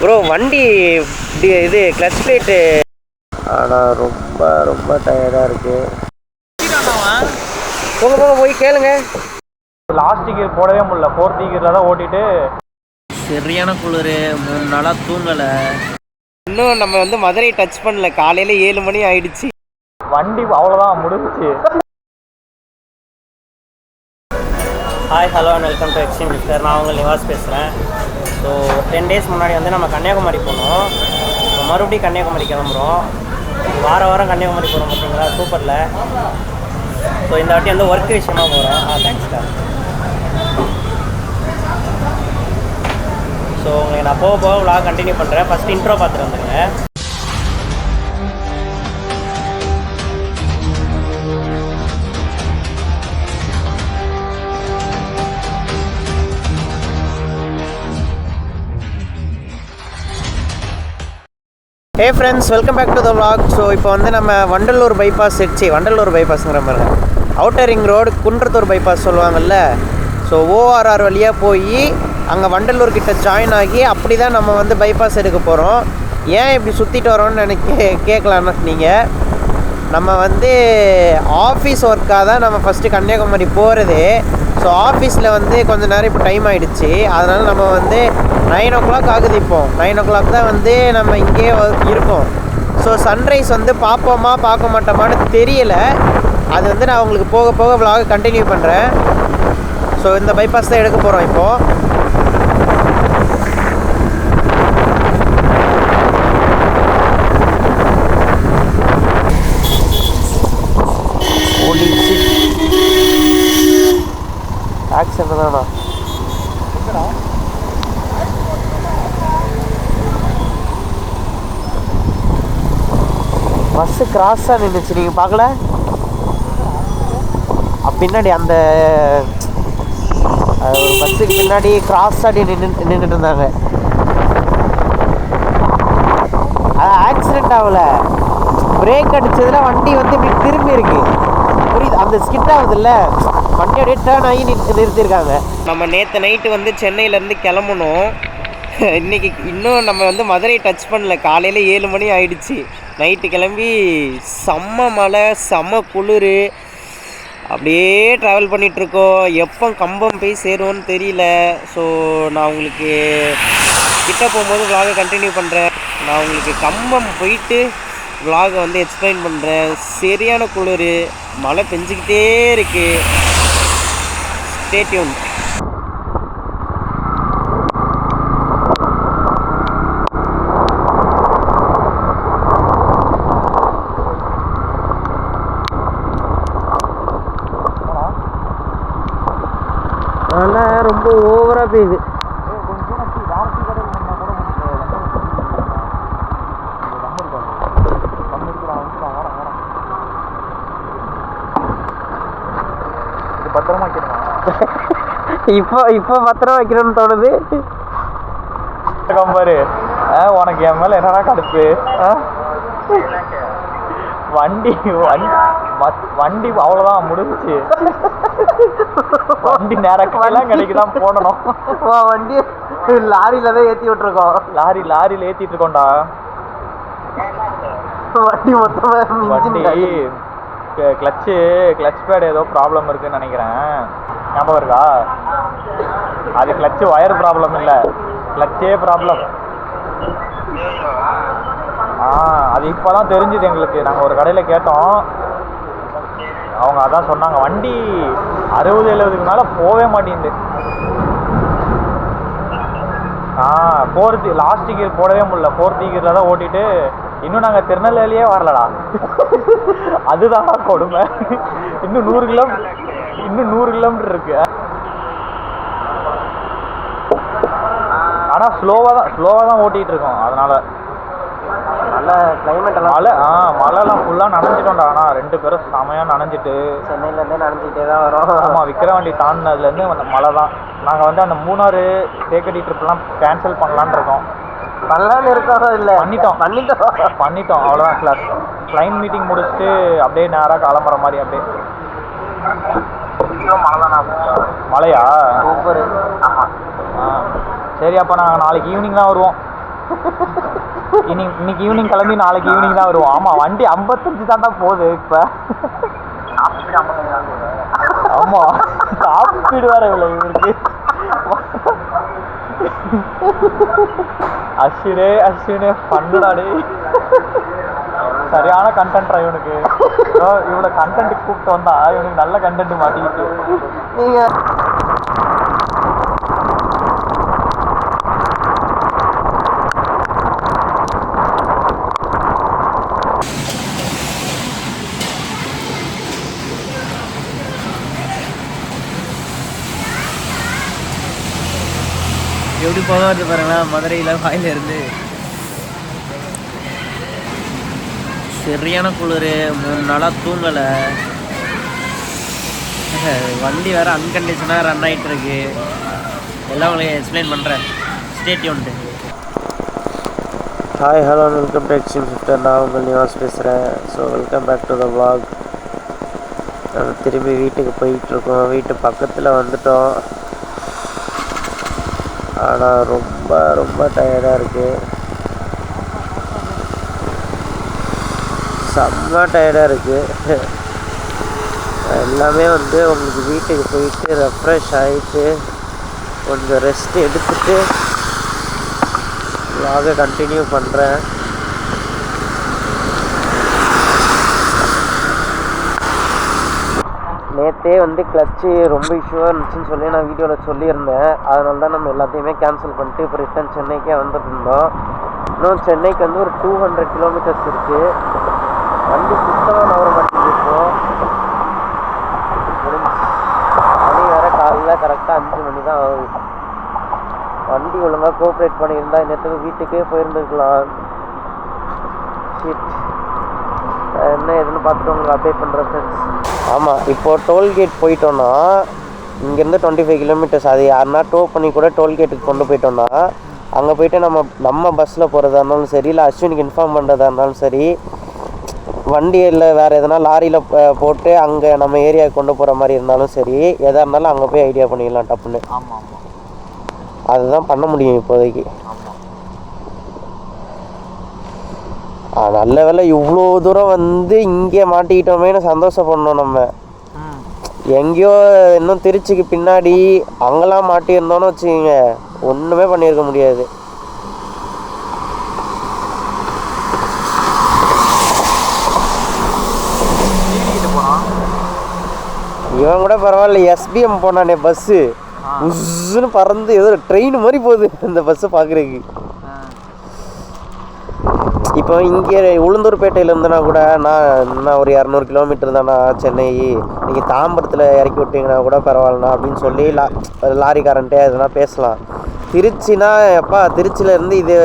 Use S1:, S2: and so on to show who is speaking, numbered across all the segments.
S1: Bro வண்டி இது clutch plate ஆனால் ரொம்ப ரொம்ப டயர்டாக இருக்குது. போக போய் கேளுங்க.
S2: லாஸ்ட் கியர் போடவே முடியல, 4th கியரில் தான் ஓட்டிட்டு
S1: சரியான குளிர், 3 நாளாக தூங்கலை. இன்னும் நம்ம வந்து மதுரை டச் பண்ணல, காலையில் 7 மணி ஆயிடுச்சு.
S2: வண்டி அவ்வளோதான் முடிஞ்சிச்சு.
S1: Hi hello and welcome to extreme lift her. நான் உங்கள் நிவாஸ் பேசுகிறேன். ஸோ 10 days முன்னாடி வந்து நம்ம கன்னியாகுமரி போனோம். இப்போ மறுபடியும் கன்னியாகுமரி கிளம்புறோம். வாரம் கன்னியாகுமரி போகிறோம் பார்த்தீங்களா, சூப்பரில். ஸோ இந்த வாட்டி வந்து ஒர்க் விஷயமாக போகிறோம். Thanks sir. ஸோ உங்களுக்கு நான் போக விலாக் கண்டினியூ பண்ணுறேன். ஃபஸ்ட் இன்ட்ரோ பார்த்துட்டு வந்துடுங்க. Hey friends, welcome back to the vlog. So இப்போ வந்து நம்ம வண்டலூர் பைபாஸ்ங்கிற மாதிரி outer ring road Kundrathur bypass சொல்லுவாங்கள்ல. ஸோ ORR வழியாக போய் அங்கே வண்டலூர் கிட்ட ஜாயின் ஆகி அப்படி தான் நம்ம வந்து பைபாஸ் எடுக்க போகிறோம். ஏன் இப்படி சுற்றிட்டு வரோன்னு கேட்கலான்னு நீங்கள். நம்ம வந்து ஆஃபீஸ் ஒர்க்காக தான் நம்ம ஃபஸ்ட்டு கன்னியாகுமரி போகிறது. ஸோ ஆஃபீஸில் வந்து கொஞ்சம் நேரம் இப்போ டைம் ஆகிடுச்சு. அதனால் நம்ம வந்து 9 o'clock ஆகுது. இப்போது 9 o'clock தான் வந்து நம்ம இங்கே இருக்கோம். ஸோ சன்ரைஸ் வந்து பார்ப்போமா பார்க்க மாட்டோமான்னு தெரியலை. அது வந்து நான் உங்களுக்கு போக vlog கண்டினியூ பண்ணுறேன். ஸோ இந்த பைபாஸ் தான் எடுக்க போகிறோம் இப்போது. ஆக்சிடென்ட் தானா? பஸ்ஸு கிராஸாக நின்றுச்சு, நீங்கள் பார்க்கல? பின்னாடி அந்த ஒரு பஸ்ஸுக்கு பின்னாடி கிராஸாக நின்றுட்டு இருந்தாங்க. அது ஆக்சிடெண்ட் ஆகலை, பிரேக் அடித்ததில் வண்டி வந்து இப்படி திரும்பி இருக்கு. புரியுது? அந்த ஸ்கிட் ஆகுதுல்ல, வண்டி அப்படியே டேர்ன் ஆகி நிறுத்தியிருக்காங்க. நம்ம நேற்று நைட்டு வந்து சென்னையிலேருந்து கிளம்பணும். இன்றைக்கி இன்னும் நம்ம வந்து மதுரை டச் பண்ணல, காலையில் 7 மணி ஆயிடுச்சு. நைட்டு கிளம்பி செம்ம மழை, செம்ம குளிர், அப்படியே ட்ராவல் பண்ணிகிட்ருக்கோம். எப்போ கம்பம் போய் சேருவோன்னு தெரியல. ஸோ நான் உங்களுக்கு கிட்ட போகும்போது vlog கண்டினியூ பண்ணுறேன். நான் உங்களுக்கு கம்பம் போயிட்டு vlog வந்து எக்ஸ்பிளைன் பண்ணுறேன். சரியான குளிர், மழை பெஞ்சிக்கிட்டே இருக்குது. Stay tune. அதெல்லாம் ரொம்ப ஓவராக பெய்யுது.
S2: பத்திரமா வைக்கணுமா?
S1: இப்போ பத்திரம் வைக்கணும்னு தோணுது.
S2: பாரு, உனக்கு என் மேல என்னடா கடுப்பு? வண்டி அவ்வளோதான் முடிஞ்சிச்சு. வண்டி நேரம் கிடைக்குதான் போடணும்.
S1: வண்டி லாரியில தான் ஏற்றி விட்டுருக்கோம்.
S2: லாரியில் ஏற்றிட்டு இருக்கோம்டா.
S1: வண்டி மொத்தமாக
S2: வண்டி கிளச் பேட் ஏதோ ப்ராப்ளம் இருக்குன்னு நினைக்கிறேன். ஞாபகம் இருக்கா? அது கிளச்சு ஒயர் ப்ராப்ளம் இல்லை, கிளச்சே ப்ராப்ளம். அது இப்போ தான் தெரிஞ்சுது எங்களுக்கு. நாங்கள் ஒரு கடையில் கேட்டோம், அவங்க அதான் சொன்னாங்க, வண்டி 60-70க்கு மேலே போகவே மாட்டேங்குது. 4th லாஸ்ட் கியர் போடவே முடியல, 4th கியரில் தான் ஓட்டிட்டு இன்னும் நாங்கள் திருநெல்வேலியே வரலடா. அதுதான் கொடுமை. இன்னும் 100 கிலோமீட்டர் இருக்கு. ஆனால் ஸ்லோவாக தான் ஓட்டிகிட்டு இருக்கோம். அதனால்
S1: நல்ல கிளைமேட் எல்லாம்
S2: மழைலாம் ஃபுல்லாக நனைஞ்சிட்டோம்டா. ஆனால் 2 பேரும் செமையாக நனைஞ்சிட்டு
S1: சென்னையிலேருந்தே நனைஞ்சிக்கிட்டே தான் வரோம்.
S2: ஆமாம், விக்கிரவாண்டி தாண்டினதுலேருந்து மழை தான். நாங்கள் வந்து அந்த 3 தேக்கடி ட்ரிப்லாம் கேன்சல் பண்ணலான்னு இருக்கோம்.
S1: பண்ணலான்னு இருக்கோம், இல்லை
S2: பண்ணிட்டோம் அவ்வளோதான். கிளைண்ட் மீட்டிங் முடிச்சுட்டு அப்படியே நேராக கிளம்புற மாதிரி. அப்படியே மழையா?
S1: சூப்பர்.
S2: சரி, அப்போ நாங்கள் நாளைக்கு ஈவினிங் தான் வருவோம். இன்னைக்கு ஈவினிங் கிளம்பி நாளைக்கு ஈவினிங் தான் வருவோம். ஆமாம், வண்டி 55 தாண்டா போகுது இப்போ. ஆமாம், டாப் ஸ்பீடு வேற இவ்வளோ இவருக்கு. அஸ்வினே பண்ணுடாடே. சரியான கண்டென்ட்ரா இவனுக்கு. இவ்வளோ கண்டென்ட் கூப்பிட்டு வந்தா இவனுக்கு நல்ல கண்டென்ட் மாட்டிக்கிட்டு. நீங்கள்
S1: எப்படி போக வருது பாருங்களா, மதுரையில் வாயிலிருந்து சரியான குளிர். 3 நாளாக தூங்கலை. வண்டி வேறு அன்கண்டிஷனாக ரன் ஆகிட்டுருக்கு. எல்லாம் உங்களுக்கு எக்ஸ்பிளைன் பண்ணுறேன். Stay tuned. Hi, hello, welcome to extreme shifter. நான் உங்கள் நிவாஸ் பேசுகிறேன். So welcome back to the vlog. நம்ம திரும்பி வீட்டுக்கு போயிட்டுருக்கோம். வீட்டு பக்கத்தில் வந்துட்டோம். ஆனால் ரொம்ப டயர்டாக இருக்குது. செம்ம டயர்டாக இருக்குது. எல்லாமே வந்து உங்களுக்கு வீட்டுக்கு போயிட்டு ரெஃப்ரெஷ் ஆகிட்டு கொஞ்சம் ரெஸ்ட் எடுத்துகிட்டு vlog கண்டினியூ பண்ணுறேன். நேற்றே வந்து கிளச்சு ரொம்ப இஷ்யூவாக இருந்துச்சுன்னு சொல்லி நான் வீடியோவில் சொல்லியிருந்தேன். அதனால தான் நம்ம எல்லாத்தையுமே கேன்சல் பண்ணிட்டு இப்போ ரிட்டன் சென்னைக்கே வந்துட்டு இருந்தோம். இன்னும் சென்னைக்கு வந்து ஒரு 200 கிலோமீட்டர்ஸ் இருக்குது. வண்டி சுத்தமாக நவர மாட்டேங்குது. மணி வேறு காலையில் கரெக்டாக 5 மணி தான் ஆகுது. வண்டி ஒழுங்காக கோஆப்ரேட் பண்ணியிருந்தா நேற்றுக்கு வீட்டுக்கே போயிருந்துருக்கலாம். என்ன எதுன்னு பார்த்துட்டு உங்களுக்கு அப்டேட் பண்ணுறேன் ஃப்ரெண்ட்ஸ். ஆமாம், இப்போது டோல்கேட் போயிட்டோன்னா இங்கேருந்து 25 கிலோமீட்டர்ஸ். அது யாருன்னா டோ பண்ணி கூட டோல்கேட்டுக்கு கொண்டு போயிட்டோன்னா அங்கே போய்ட்டு நம்ம பஸ்ஸில் போகிறதா இருந்தாலும் சரி, இல்லை அஸ்வினுக்கு இன்ஃபார்ம் பண்ணுறதா இருந்தாலும் சரி, வண்டியில் வேறு எதனா லாரியில் போட்டு அங்கே நம்ம ஏரியாவுக்கு கொண்டு போகிற மாதிரி இருந்தாலும் சரி, எதாக இருந்தாலும் அங்கே போய் ஐடியா பண்ணிடலாம் டப்புன்னு.
S2: ஆமாம் ஆமாம்,
S1: அதுதான் பண்ண முடியும் இப்போதைக்கு. நல்ல வேலை இவ்வளோ தூரம் வந்து இங்கே மாட்டிக்கிட்டோமேனு சந்தோஷப்படணும். நம்ம எங்கேயோ இன்னும் திருச்சிக்கு பின்னாடி அங்கெல்லாம் மாட்டியிருந்தோன்னு வச்சுக்கோங்க, ஒன்றுமே பண்ணியிருக்க முடியாது. இவன் கூட பரவாயில்ல, எஸ்பிஎம் போனானே பஸ்ஸு உஸ்ன்னு பறந்து ஏதோ ட்ரெயின் மாதிரி போகுது அந்த பஸ்ஸை பார்க்குறதுக்கு. இப்போ இங்கே உளுந்தூர்பேட்டையில் இருந்தேன்னா கூட நான் ஒரு 200 கிலோமீட்டர் தானா சென்னை, நீங்கள் தாம்பரத்தில் இறக்கி விட்டீங்கன்னா கூட பரவாயில்லண்ணா அப்படின்னு சொல்லி லாரிக்காரன்ட்டே எதுனா பேசலாம். திருச்சினா எப்பா திருச்சியிலேருந்து இது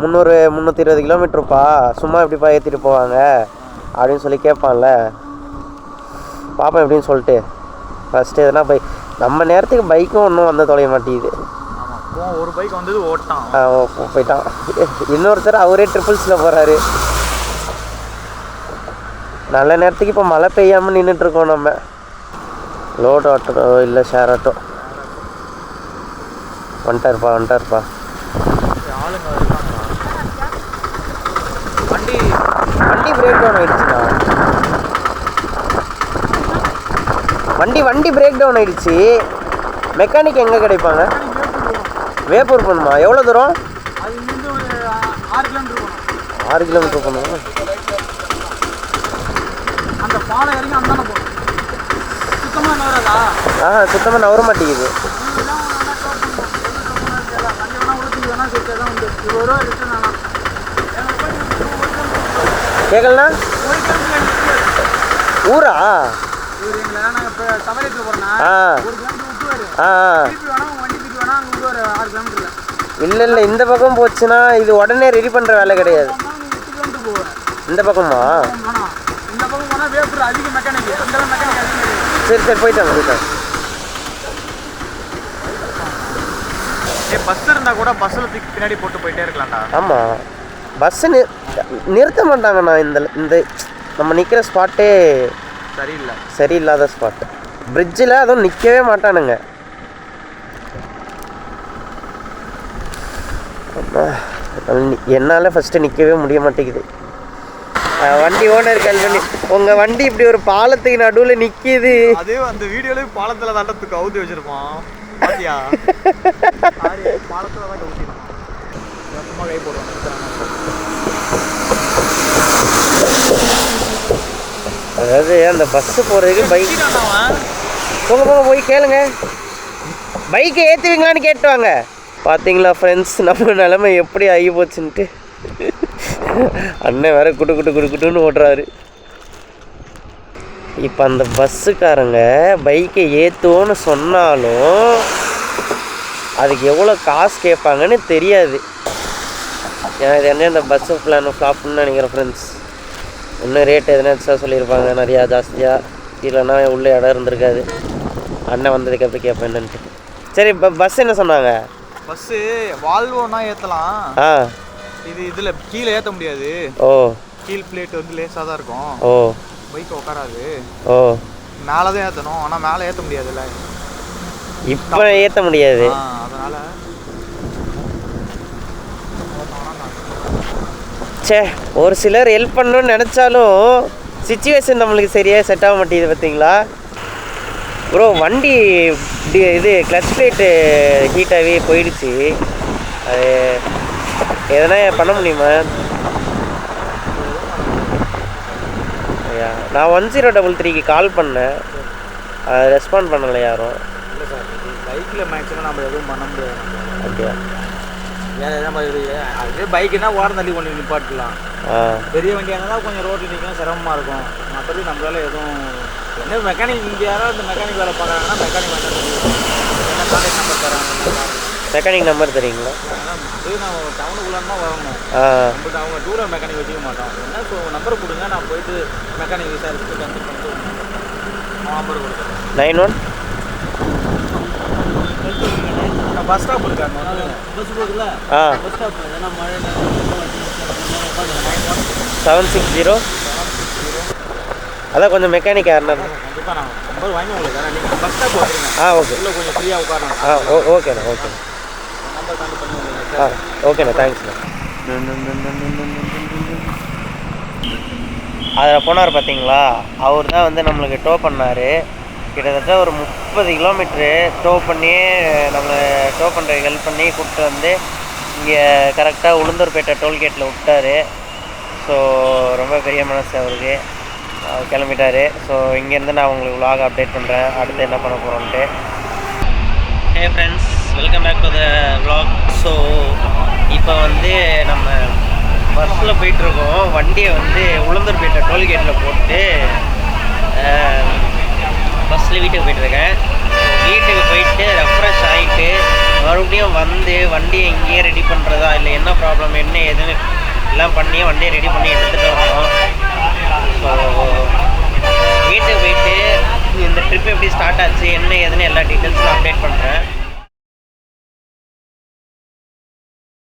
S1: 320 கிலோமீட்டருப்பா, சும்மா எப்படிப்பா ஏற்றிட்டு போவாங்க அப்படின்னு சொல்லி கேட்பான்ல. பாப்பா எப்படின்னு சொல்லிட்டு ஃபஸ்ட்டு எதுனா நம்ம நேரத்துக்கு பைக்கும் ஒன்றும் வந்து தொலைய மாட்டேங்குது.
S2: ஒரு பைக் வந்தது ஓட்டான்
S1: போயிட்டான். இன்னொருத்தர் அவரே ட்ரிபிள்ஸில் போகிறாரு. நல்ல நேரத்துக்கு இப்போ மழை பெய்யாமல் நின்றுட்டுருக்கோம். நம்ம லோடு ஆட்டோ இல்லை ஷேர் ஆட்டோ வந்துட்டாருப்பா. வண்டி பிரேக் டவுன் ஆயிடுச்சுண்ணா. வண்டி பிரேக் டவுன் ஆயிடுச்சு. மெக்கானிக் எங்கே கிடைப்பாங்க? வேப்பூர் போகணுமா? எவ்வளோ தூரம்? 6 கிலோமீட்டர் போகணும். சுத்தமாக நவர மாட்டேங்குது. கேட்கலண்ணா, ஊரா? இல்லை இந்த பக்கம் போச்சுன்னா இது உடனே ரெடி பண்ணுற வேலை கிடையாது. இந்த பக்கமா? சரி போயிட்டாங்க.
S2: பஸ் இருந்தால் கூட பஸ்ஸில் பின்னாடி போட்டு போயிட்டே இருக்கலாம்டா.
S1: ஆமாம், பஸ்ஸு நிறுத்த மாட்டாங்கண்ணா. இந்த நம்ம நிற்கிற ஸ்பாட்டே சரியில்லாத ஸ்பாட்டு. பிரிட்ஜில் அதுவும் நிற்கவே மாட்டானுங்க. என்னால் ஃபஸ்ட்டு நிற்கவே முடிய மாட்டேங்குது. வண்டி ஓனர் கல்வனி, உங்கள் வண்டி இப்படி ஒரு பாலத்துக்கு நடுவில் நிற்கிது.
S2: அதே அந்த வீடியோலேயே பாலத்தில் தாண்டத்துக்கு கவுத்தி வச்சுருப்பான். பாத்தியா? பாலத்தில் தான் கவுத்திருப்பான். கை போடுவான்.
S1: அதாவது அந்த பஸ்ஸு போகிறதுக்கு பைக் போங்க போய் கேளுங்க, பைக்கை ஏற்றுவீங்களான்னு கேட்டுவாங்க. பார்த்தீங்களா ஃப்ரெண்ட்ஸ், நம்ம நிலைமை எப்படி ஆகி போச்சுன்ட்டு. அண்ணன் வேற குட்டுன்னு ஓட்டுறாரு. இப்போ அந்த பஸ்ஸுக்காரங்க பைக்கை ஏற்றுவோன்னு சொன்னாலும் அதுக்கு எவ்வளோ காசு கேட்பாங்கன்னு தெரியாது. ஏன்னா இது என்ன இந்த பஸ்ஸு ஃப்ளாப்னு நினைக்கிறேன் ஃப்ரெண்ட்ஸ். இன்னும் ரேட் எதுனா எக்ஸ்ட்ரா சொல்லியிருப்பாங்க, நிறையா ஜாஸ்தியாக. இல்லைன்னா உள்ளே இடம் இருந்திருக்காது. அண்ணன் வந்ததுக்கு எப்படி கேட்பேன் என்னன்ட்டு. சரி, பஸ் என்ன சொன்னாங்க?
S2: பஸ்ஸு வால்வோனா ஏற்றலாம்.
S1: ஆ,
S2: இதில் கீழே ஏற்ற முடியாது.
S1: ஓ,
S2: கீழ் பிளேட் வந்து லேசாக தான் இருக்கும்.
S1: ஓ,
S2: பைக் உட்காராது.
S1: ஓ,
S2: மேலே தான் ஏற்றணும். ஆனால் மேலே ஏற்ற முடியாதுல்ல,
S1: இப்போ ஏற்ற முடியாது.
S2: அதனால்
S1: சே, ஒரு சிலர் ஹெல்ப் பண்ணணும்னு நினச்சாலும் சிச்சுவேஷன் நம்மளுக்கு சரியாக செட் ஆக மாட்டேங்குது. பார்த்தீங்களா ப்ரோ, வண்டி இது கிளச் பிளேட்டு ஹீட்டாகவே போயிடுச்சு. அது எதனா பண்ண முடியுமா? ஐயா, நான் 1033க்கு கால் பண்ணேன், ரெஸ்பாண்ட் பண்ணலை யாரும்.
S2: இல்லை சார், பைக்கில் மேக்ஸிமம் நம்ம எதுவும் பண்ண முடியாது.
S1: அப்படியா?
S2: வேறு எதாவது மாதிரி அதே பைக்குன்னா ஓரம் தள்ளி கொண்டு நிப்பாட்டலாம். பெரிய வண்டியாக இருந்தால் கொஞ்சம் ரோட்டில் நிற்கணும், சிரமமாக இருக்கும். மற்றபடி நம்மளால எதுவும் என்ன மெக்கானிக் இங்கே யாராவது இந்த மெக்கானிக் வேலை பார்க்குறாங்கன்னா மெக்கானிக் வந்து என்ன கான்டாக்ட் நம்பர் தராங்க.
S1: மெக்கானிக் நம்பர் தெரியுங்களா?
S2: அது நான் டவுனுக்குள்ளே வரணும். பட் அவங்க டூலர் மெக்கானிக் வச்சுக்க மாட்டோம். என்ன ஸோ நம்பர் கொடுங்க, நான் போயிட்டு மெக்கானிக் விசாரிச்சுட்டு கன்சல்ட் பண்ணிட்டு நம்பர் கொடுக்குறேன்.
S1: 91
S2: பஸ் ஸ்டாப் இருக்காங்க. பஸ் போகுதுல்ல, பஸ் ஸ்டாப் ஏன்னா மழை
S1: 760. அதான் கொஞ்சம் மெக்கானிக் யாருன்னா
S2: கண்டிப்பாக நான் நம்பர் வாங்கி உங்களுக்கு தரேன். நீங்கள் பஸ் ஸ்டாப் வந்துருங்க.
S1: ஓகே.
S2: இல்லை கொஞ்சம் ஃப்ரீயாக உட்காரணும்.
S1: ஓகேண்ணா, ஓகே.
S2: நம்பர் கான்டாக்ட் பண்ணுங்க.
S1: ஓகேண்ணா, தேங்க்ஸ்ண்ணா. அதில் போனார் பார்த்தீங்களா, அவர் தான் வந்து நம்மளுக்கு டோ பண்ணார். கிட்டத்தட்ட ஒரு 30 கிலோமீட்ரு டோ பண்ணி நம்மளை டோ பண்ணுறதுக்கு ஹெல்ப் பண்ணி கூப்பிட்டு வந்து இங்கே கரெக்டாக உளுந்தூர்பேட்டை டோல்கேட்டில் விட்டார். ஸோ ரொம்ப பெரிய மனசு அவருக்கு. கிளம்பிட்டார். ஸோ இங்கேருந்து நான் உங்களுக்கு vlog அப்டேட் பண்ணுறேன், அடுத்து என்ன பண்ண போகிறோன்ட்டு. Hey friends, welcome back to the vlog. So இப்போ வந்து நம்ம பஸ்ஸில் போயிட்டுருக்கோம். வண்டியை வந்து உளுந்தூர்பேட்டை டோல்கேட்டில் போட்டு பஸ்ஸில் வீட்டுக்கு போயிட்டுருக்கேன். வீட்டுக்கு போயிட்டு ரெஃப்ரெஷ் ஆகிட்டு மறுபடியும் வந்து வண்டியை இங்கேயே ரெடி பண்ணுறதா இல்லை என்ன ப்ராப்ளம் என்ன எதுன்னு எல்லாம் பண்ணி வண்டியை ரெடி பண்ணி எடுத்துகிட்டு வரணும். ஸோ வீட்டுக்கு போயிட்டு இந்த ட்ரிப் எப்படி ஸ்டார்ட் ஆச்சு என்ன ஏதுன்னு எல்லா டீட்டெயில்ஸும் அப்டேட் பண்ணுறேன்.